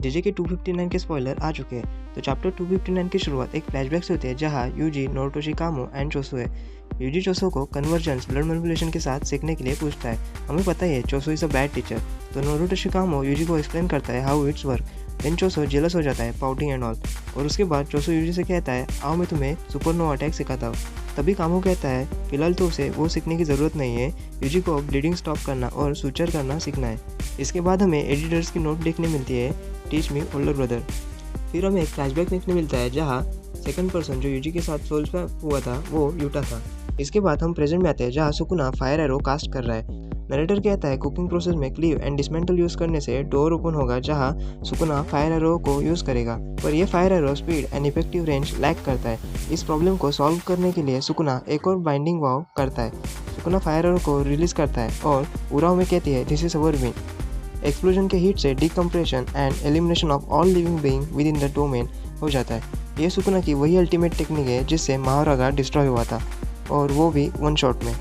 JJ के 259 के spoiler आ चुके हैं। तो चैप्टर 259 की शुरुआत एक फ्लैशबैक से होती है जहां यूजी, नारुतो, शिकामो एंड चोसो है। यूजी चोसो को कन्वर्जेंस ब्लड मैनिपुलेशन के साथ सीखने के लिए पूछता है। हमें पता है Choso is a bad teacher. तो नारुतो शिकामो यूजी को एक्सप्लेन करता है how it's work. Then Choso jealous हो जाता है, पाउटिंग एंड ऑल। और उसके बाद चोसो यूजी से कहता है आओ मैं तुम्हें सुपरनोवा अटैक सिखाता हूँ। तभी कामो कहता है फिलहाल तो उसे वो सीखने की ज़रूरत नहीं है, यूजी को ब्लीडिंग स्टॉप करना और सुचर करना सीखना है। इसके बाद हमें एडिटर्स की नोट देखने मिलती है, टीच मी ओल्डर ब्रदर। फिर हमें एक फ्लैशबैक देखने मिलता है जहाँ सेकंड पर्सन जो यूजी के साथ सोल स्वैप हुआ था वो यूटा था। इसके बाद हम प्रेजेंट में आते हैं जहाँ सुकुना फायर एरो कास्ट कर रहा है। नरेटर कहता है कुकिंग प्रोसेस में क्लीव एंड डिसमेंटल यूज करने से डोर ओपन होगा जहाँ सुकुना फायर एरो को यूज करेगा, पर यह fire arrow speed and effective range lack करता है। इस प्रॉब्लम को सॉल्व करने के लिए सुकुना एक और बाइंडिंग वाव करता है। सुकुना फायर एरो को रिलीज करता है और उराव में कहती है this is our win. Explosion के हीट से decompression and elimination of all living being with in the domain हो जाता है। ये सुकुना की वही अल्टीमेट टेक्निक है जिससे महारागा डिस्ट्रॉय हुआ था, और वो भी वन शॉट में।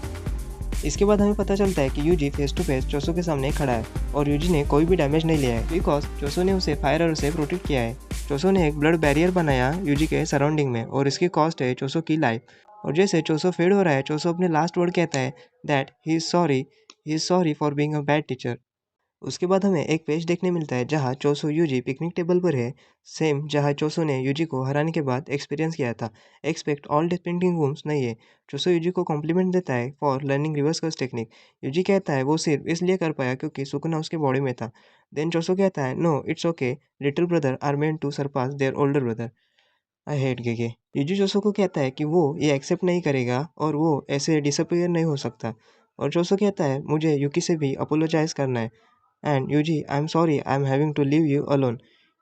इसके बाद हमें पता चलता है कि यूजी फेस टू फेस चोसो के सामने खड़ा है और यूजी ने कोई भी डैमेज नहीं लिया है बिकॉज चोसो ने उसे फायर एरो से प्रोटेक्ट किया है। चोसो ने एक ब्लड बैरियर बनाया यूजी के सराउंडिंग में और इसकी कॉस्ट है चोसो की लाइफ। और जैसे चोसो फेड हो रहा है, चोसो अपने लास्ट वर्ड कहता है that he is sorry for being a bad teacher. उसके बाद हमें एक पेज देखने मिलता है जहाँ चोसो यूजी पिकनिक टेबल पर है, सेम जहाँ चोसो ने यूजी को हराने के बाद एक्सपीरियंस किया था। एक्सपेक्ट ऑल डिपेंडिंग वूम्स नहीं है। चोसो यूजी को कॉम्प्लीमेंट देता है for learning reverse curse technique. Yuji कहता है वो सिर्फ इसलिए कर पाया क्योंकि सुकुना उसके बॉडी में था। देन चोसो कहता है no it's okay, little brother are meant to surpass their older brother. I hate gege. Yuji Choso को कहता है कि वो ये एक्सेप्ट नहीं करेगा और वो ऐसे डिसअपियर नहीं हो सकता। और चोसो कहता है मुझे युकी से भी अपोलोजाइज करना है। And Yuji I am sorry I am having to leave you alone.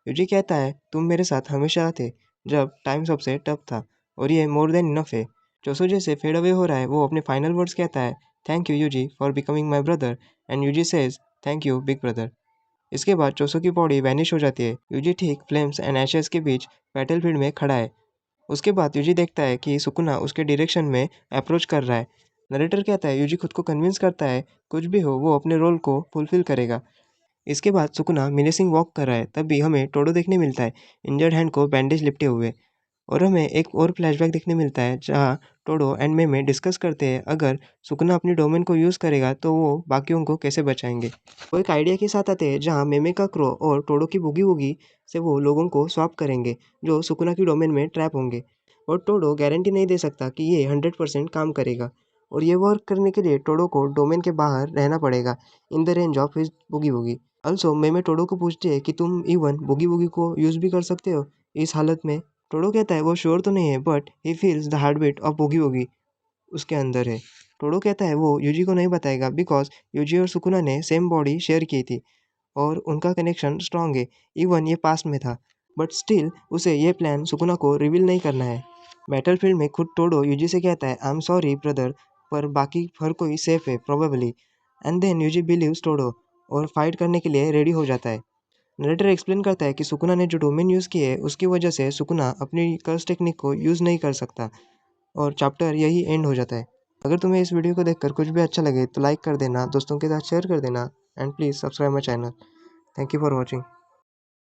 Yuji कहता है तुम मेरे साथ हमेशा थे जब टाइम सबसे टफ था और ये मोर देन इनफ है। चोसो जैसे फेड अवे हो रहा है वो अपने फाइनल वर्ड्स कहता है thank you Yuji for becoming my brother. And Yuji says thank you big brother. इसके बाद चोसो की बॉडी वैनिश हो जाती है। यूजी ठीक फ्लेम्स एंड एशेस के बीच बैटलफील्ड में खड़ा है। उसके बाद यूजी देखता है कि सुकुना उसके डायरेक्शन में अप्रोच कर रहा है। नरेटर कहता है यूजी खुद को कन्विंस करता है कुछ भी हो वो अपने रोल को फुलफिल करेगा। इसके बाद सुकुना मिनेसिंग वॉक कर रहा है, तभी हमें टोडो देखने मिलता है इंजर्ड हैंड को बैंडेज लिपटे हुए। और हमें एक और फ्लैशबैक देखने मिलता है जहाँ टोडो एंड मेमे डिस्कस करते हैं अगर सुकुना अपनी डोमेन को यूज़ करेगा तो वो बाकियों को कैसे बचाएंगे। वो एक आइडिया के साथ आते हैं जहाँ मेमे का क्रो और टोडो की बुगी वुगी से वो लोगों को स्वैप करेंगे जो सुकुना की डोमेन में ट्रैप होंगे। और टोडो गारंटी नहीं दे सकता कि ये 100% काम करेगा, और ये वर्क करने के लिए टोडो को डोमेन के बाहर रहना पड़ेगा in the range of his Boogie Woogie. Also Mei Mei Todo को पूछती है कि तुम इवन बुगी वुगी को यूज़ भी कर सकते हो इस हालत में। टोडो कहता है वो श्योर तो नहीं है but he feels the heart beat of Boogie Woogie उसके अंदर है। टोडो कहता है वो यूजी को नहीं बताएगा बिकॉज यूजी और सुकुना ने सेम बॉडी शेयर की थी और उनका कनेक्शन स्ट्रांग है, इवन ये पास्ट में था। बट स्टिल उसे ये प्लान सुकुना को रिवील नहीं करना है। बैटलफील्ड में खुद टोडो यूजी से कहता है आई एम सॉरी ब्रदर, पर बाकी हर कोई सेफ है probably. And then Yuji believes Todo और फाइट करने के लिए रेडी हो जाता है। नरेटर एक्सप्लेन करता है कि सुकुना ने जो डोमेन यूज़ की है उसकी वजह से सुकुना अपनी कर्स टेक्निक को यूज़ नहीं कर सकता, और चैप्टर यही एंड हो जाता है। अगर तुम्हें इस वीडियो को देखकर कुछ भी अच्छा लगे तो लाइक कर देना, दोस्तों के साथ शेयर कर देना, and please subscribe my channel. Thank you for watching.